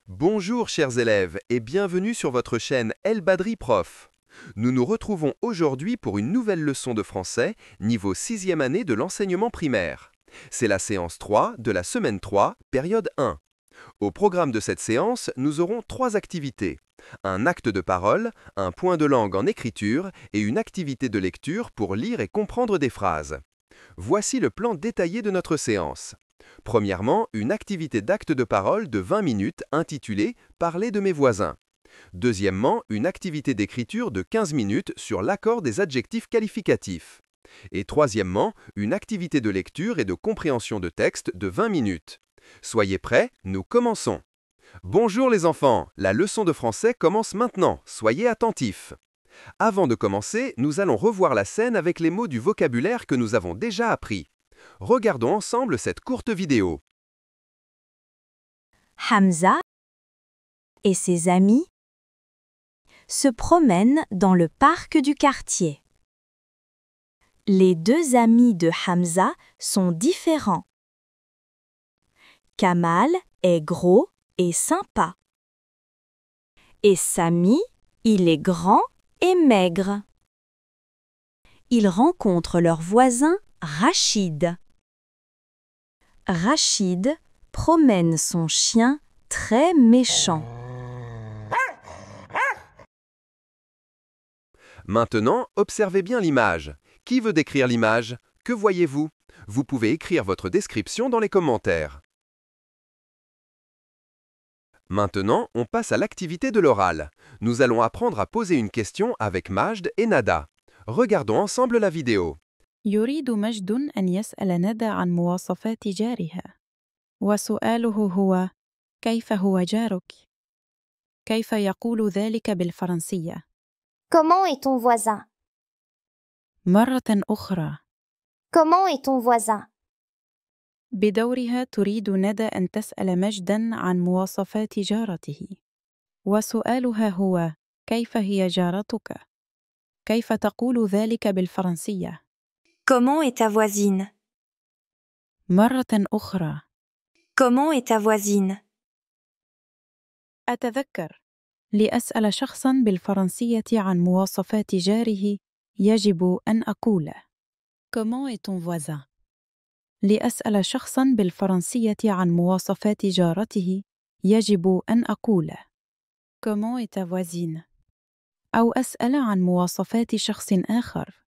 Bonjour chers élèves et bienvenue sur votre chaîne El Badri Prof. Nous nous retrouvons aujourd'hui pour une nouvelle leçon de français, niveau 6e année de l'enseignement primaire. C'est la séance 3 de la semaine 3, période 1. Au programme de cette séance, nous aurons 3 activités. Un acte de parole, un point de langue en écriture et une activité de lecture pour lire et comprendre des phrases. Voici le plan détaillé de notre séance. Premièrement, une activité d'acte de parole de 20 minutes intitulée « Parler de mes voisins ». Deuxièmement, une activité d'écriture de 15 minutes sur l'accord des adjectifs qualificatifs. Et troisièmement, une activité de lecture et de compréhension de texte de 20 minutes. Soyez prêts, nous commençons. Bonjour les enfants, la leçon de français commence maintenant, soyez attentifs. Avant de commencer, nous allons revoir la scène avec les mots du vocabulaire que nous avons déjà appris. Regardons ensemble cette courte vidéo. Hamza et ses amis se promènent dans le parc du quartier. Les deux amis de Hamza sont différents. Kamal est gros et sympa. Et Sami, il est grand et maigre. Ils rencontrent leur voisin Rachid. Rachid promène son chien très méchant. Maintenant, observez bien l'image. Qui veut décrire l'image? Que voyez-vous? Vous pouvez écrire votre description dans les commentaires. Maintenant, on passe à l'activité de l'oral. Nous allons apprendre à poser une question avec Majd et Nada. Regardons ensemble la vidéo. يريد مجد أن يسأل ندى عن مواصفات جارها. وسؤاله هو: كيف هو جارك؟ كيف يقول ذلك بالفرنسية؟ Comment est ton voisin? مرة أخرى. Comment est ton voisin? بدورها تريد ندى أن تسأل مجداً عن مواصفات جارته. وسؤالها هو: كيف هي جارتك؟ كيف تقول ذلك بالفرنسية؟ Comment est ta voisine? مرة أخرى. Comment est ta voisine? أتذكر. لأسأل شخصاً بالفرنسية عن مواصفات جاره يجب أن أقول: Comment est ton voisin? لأسأل شخصاً بالفرنسية عن مواصفات جارته يجب أن أقول: Comment est ta voisine? أو أسأل عن مواصفات شخص آخر.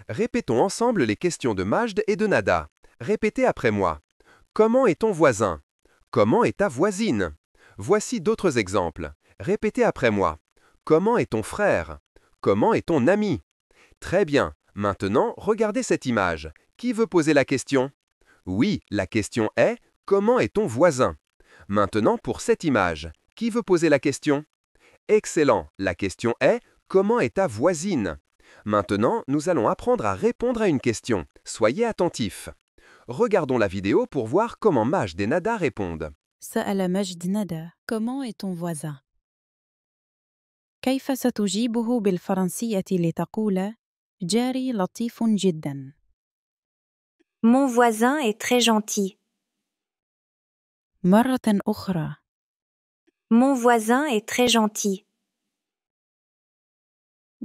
Répétons ensemble les questions de Majd et de Nada. Répétez après moi. Comment est ton voisin? Comment est ta voisine? Voici d'autres exemples. Répétez après moi. Comment est ton frère? Comment est ton ami? Très bien. Maintenant, regardez cette image. Qui veut poser la question? Oui, la question est « Comment est ton voisin ?» Maintenant, pour cette image, qui veut poser la question? Excellent. La question est « Comment est ta voisine ?» Maintenant, nous allons apprendre à répondre à une question. Soyez attentifs. Regardons la vidéo pour voir comment Majd et Nada répondent. سأل مجد ندى: Comment est ton voisin? كيف ستجيبه بالفرنسية لتقول: جاري لطيف جداً؟ Mon voisin est très gentil. مرة أخرى. Mon voisin est très gentil.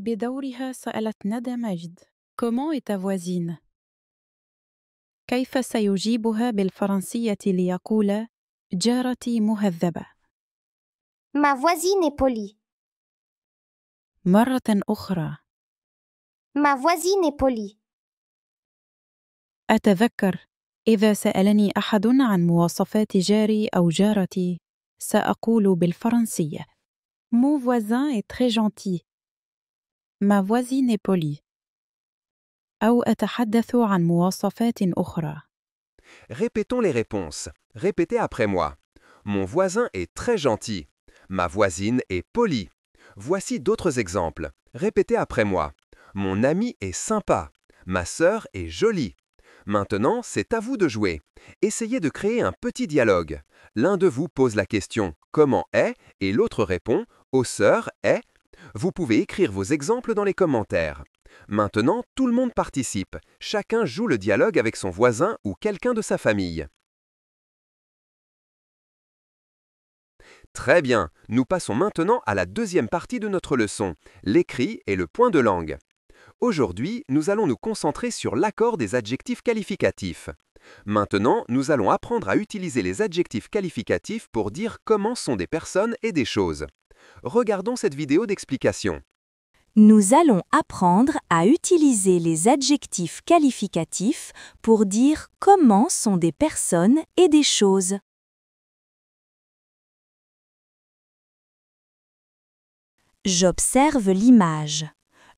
بدورها سألت ندى مجد: Comment est ta voisine؟ كيف سيجيبها بالفرنسية ليقول: جارتي مهذبة؟ Ma voisine est polie. مرة أخرى. Ma voisine est polie. أتذكر. إذا سألني أحد عن مواصفات جاري أو جارتي، سأقول بالفرنسية: Mon voisin est très gentil. Ma voisine est polie. أو أتحدث عن مواصفات أخرى. Répétons les réponses. Répétez après moi. Mon voisin est très gentil. Ma voisine est polie. Voici d'autres exemples. Répétez après moi. Mon ami est sympa. Ma sœur est jolie. Maintenant, c'est à vous de jouer. Essayez de créer un petit dialogue. L'un de vous pose la question « Comment est ?» et l'autre répond « Aux sœurs est ?» Vous pouvez écrire vos exemples dans les commentaires. Maintenant, tout le monde participe. Chacun joue le dialogue avec son voisin ou quelqu'un de sa famille. Très bien, nous passons maintenant à la deuxième partie de notre leçon, l'écrit et le point de langue. Aujourd'hui, nous allons nous concentrer sur l'accord des adjectifs qualificatifs. Maintenant, nous allons apprendre à utiliser les adjectifs qualificatifs pour dire comment sont des personnes et des choses. Regardons cette vidéo d'explication. Nous allons apprendre à utiliser les adjectifs qualificatifs pour dire comment sont des personnes et des choses. J'observe l'image.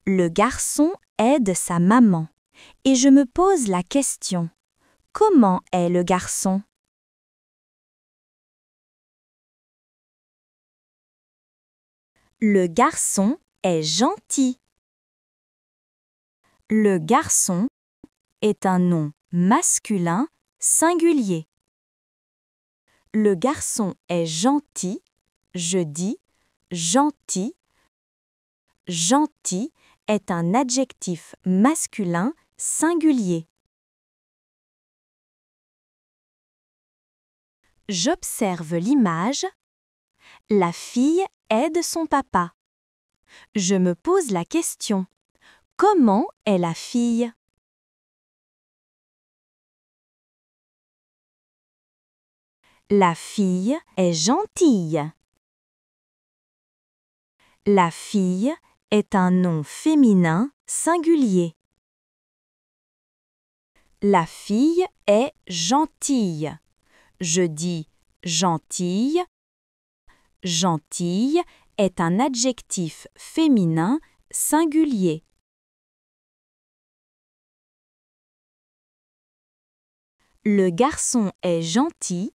Le garçon aide sa maman et je me pose la question. Comment est le garçon? Le garçon est gentil. Le garçon est un nom masculin singulier. Le garçon est gentil, je dis gentil. Gentil est un adjectif masculin singulier. J'observe l'image. La fille aide son papa. Je me pose la question. Comment est la fille? La fille est gentille. La fille est un nom féminin singulier. La fille est gentille. Je dis gentille. Gentille est un adjectif féminin singulier. Le garçon est gentil.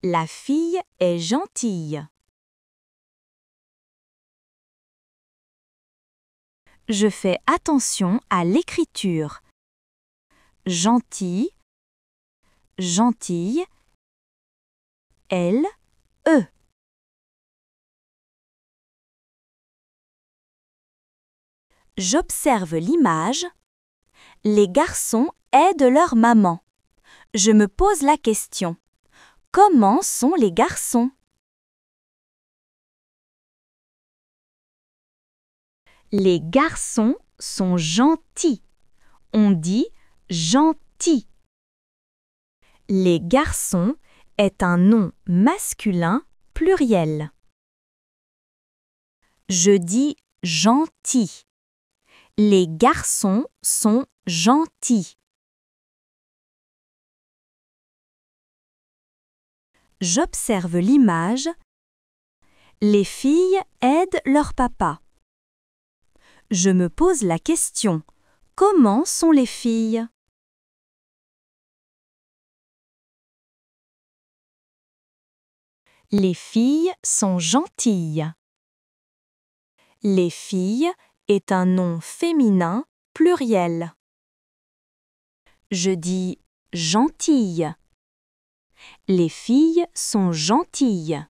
La fille est gentille. Je fais attention à l'écriture. Gentil, gentille, L, E. J'observe l'image. Les garçons aident leur maman. Je me pose la question. Comment sont les garçons? Les garçons sont gentils. On dit gentil. Les garçons est un nom masculin pluriel. Je dis gentil. Les garçons sont gentils. J'observe l'image. Les filles aident leur papa. Je me pose la question. Comment sont les filles? Les filles sont gentilles. Les filles est un nom féminin pluriel. Je dis gentille. Les filles sont gentilles.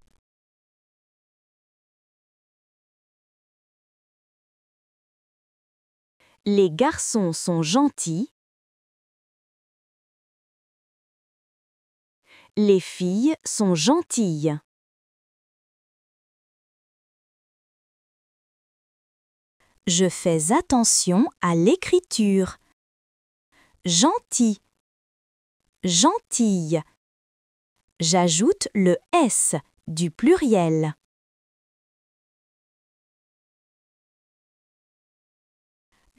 Les garçons sont gentils. Les filles sont gentilles. Je fais attention à l'écriture. Gentil, gentille. J'ajoute le S du pluriel.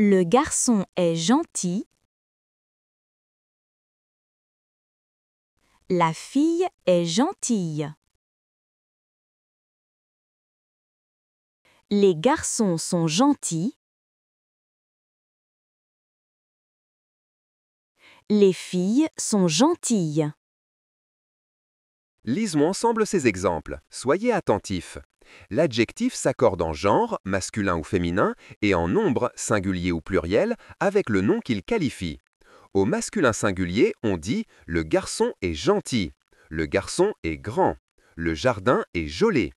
Le garçon est gentil. La fille est gentille. Les garçons sont gentils. Les filles sont gentilles. Lisons ensemble ces exemples. Soyez attentifs. L'adjectif s'accorde en genre, masculin ou féminin, et en nombre, singulier ou pluriel, avec le nom qu'il qualifie. Au masculin singulier, on dit « le garçon est gentil »,« le garçon est grand »,« le jardin est joli ».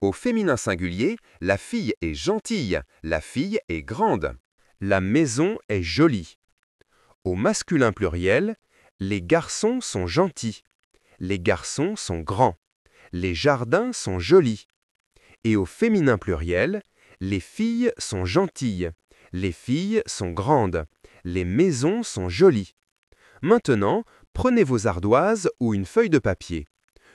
Au féminin singulier, la fille est gentille, la fille est grande. La maison est jolie. Au masculin pluriel, les garçons sont gentils. les garçons sont grands. Les jardins sont jolis. Et au féminin pluriel, les filles sont gentilles. Les filles sont grandes. Les maisons sont jolies. Maintenant, prenez vos ardoises ou une feuille de papier.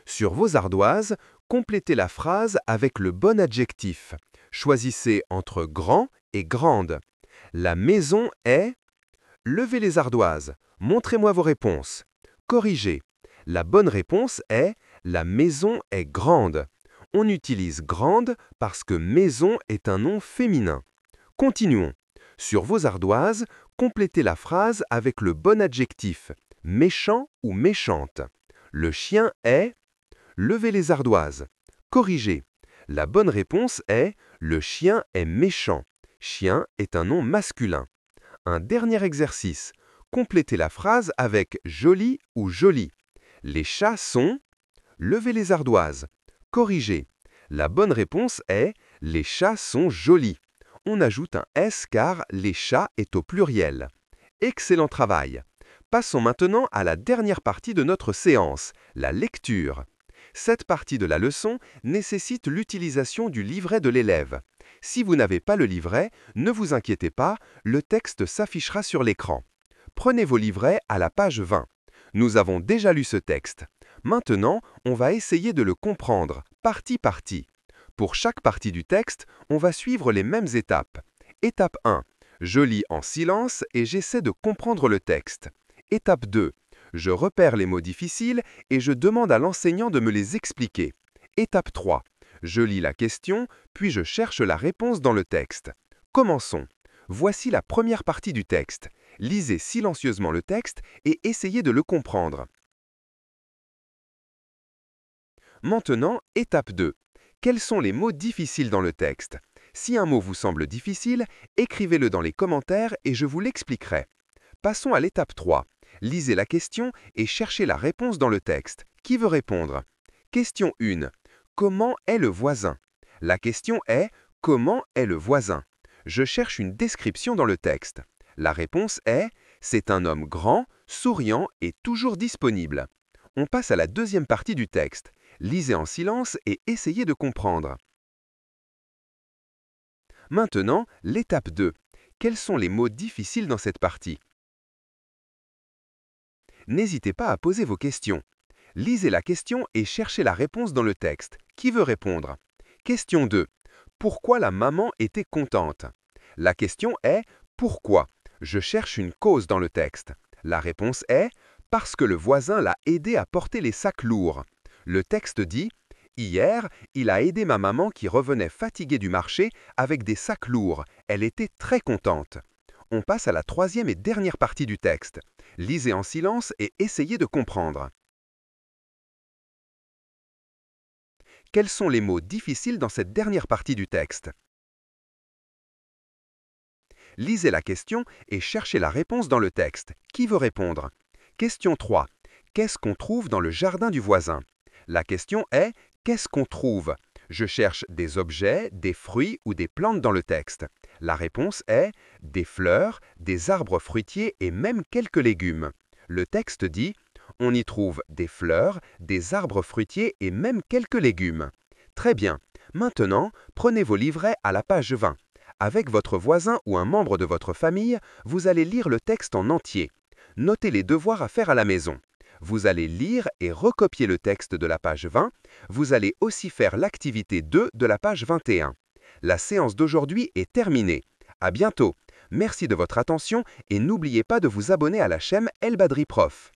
Sur vos ardoises, complétez la phrase avec le bon adjectif. Choisissez entre grand et grande. La maison est... Levez les ardoises. Montrez-moi vos réponses. Corrigez. La bonne réponse est la maison est grande. On utilise grande parce que maison est un nom féminin. Continuons. Sur vos ardoises, complétez la phrase avec le bon adjectif. Méchant ou méchante. Le chien est... Levez les ardoises. Corrigez. La bonne réponse est le chien est méchant. Chien est un nom masculin. Un dernier exercice. Complétez la phrase avec joli ou jolie. Les chats sont... Levez les ardoises. Corrigez. La bonne réponse est les chats sont jolis. On ajoute un S car les chats est au pluriel. Excellent travail. Passons maintenant à la dernière partie de notre séance, la lecture. Cette partie de la leçon nécessite l'utilisation du livret de l'élève. Si vous n'avez pas le livret, ne vous inquiétez pas, le texte s'affichera sur l'écran. Prenez vos livrets à la page 20. Nous avons déjà lu ce texte. Maintenant, on va essayer de le comprendre, partie par partie. Pour chaque partie du texte, on va suivre les mêmes étapes. Étape 1. Je lis en silence et j'essaie de comprendre le texte. Étape 2. Je repère les mots difficiles et je demande à l'enseignant de me les expliquer. Étape 3. Je lis la question, puis je cherche la réponse dans le texte. Commençons. Voici la première partie du texte. Lisez silencieusement le texte et essayez de le comprendre. Maintenant, étape 2. Quels sont les mots difficiles dans le texte? Si un mot vous semble difficile, écrivez-le dans les commentaires et je vous l'expliquerai. Passons à l'étape 3. Lisez la question et cherchez la réponse dans le texte. Qui veut répondre? Question 1. Comment est le voisin? La question est « Comment est le voisin ?» Je cherche une description dans le texte. La réponse est « C'est un homme grand, souriant et toujours disponible ». On passe à la deuxième partie du texte. Lisez en silence et essayez de comprendre. Maintenant, l'étape 2. Quels sont les mots difficiles dans cette partie? N'hésitez pas à poser vos questions. Lisez la question et cherchez la réponse dans le texte. Qui veut répondre? Question 2. Pourquoi la maman était contente? La question est « Pourquoi ?» Je cherche une cause dans le texte. La réponse est « Parce que le voisin l'a aidé à porter les sacs lourds ». Le texte dit « Hier, il a aidé ma maman qui revenait fatiguée du marché avec des sacs lourds. Elle était très contente. » On passe à la troisième et dernière partie du texte. Lisez en silence et essayez de comprendre. Quels sont les mots difficiles dans cette dernière partie du texte? Lisez la question et cherchez la réponse dans le texte. Qui veut répondre? Question 3. Qu'est-ce qu'on trouve dans le jardin du voisin? La question est « Qu'est-ce qu'on trouve ?» Je cherche des objets, des fruits ou des plantes dans le texte. La réponse est « Des fleurs, des arbres fruitiers et même quelques légumes ». Le texte dit « On y trouve des fleurs, des arbres fruitiers et même quelques légumes ». Très bien. Maintenant, prenez vos livrets à la page 20. Avec votre voisin ou un membre de votre famille, vous allez lire le texte en entier. Notez les devoirs à faire à la maison. Vous allez lire et recopier le texte de la page 20. Vous allez aussi faire l'activité 2 de la page 21. La séance d'aujourd'hui est terminée. À bientôt. Merci de votre attention et n'oubliez pas de vous abonner à la chaîne El Badri Prof.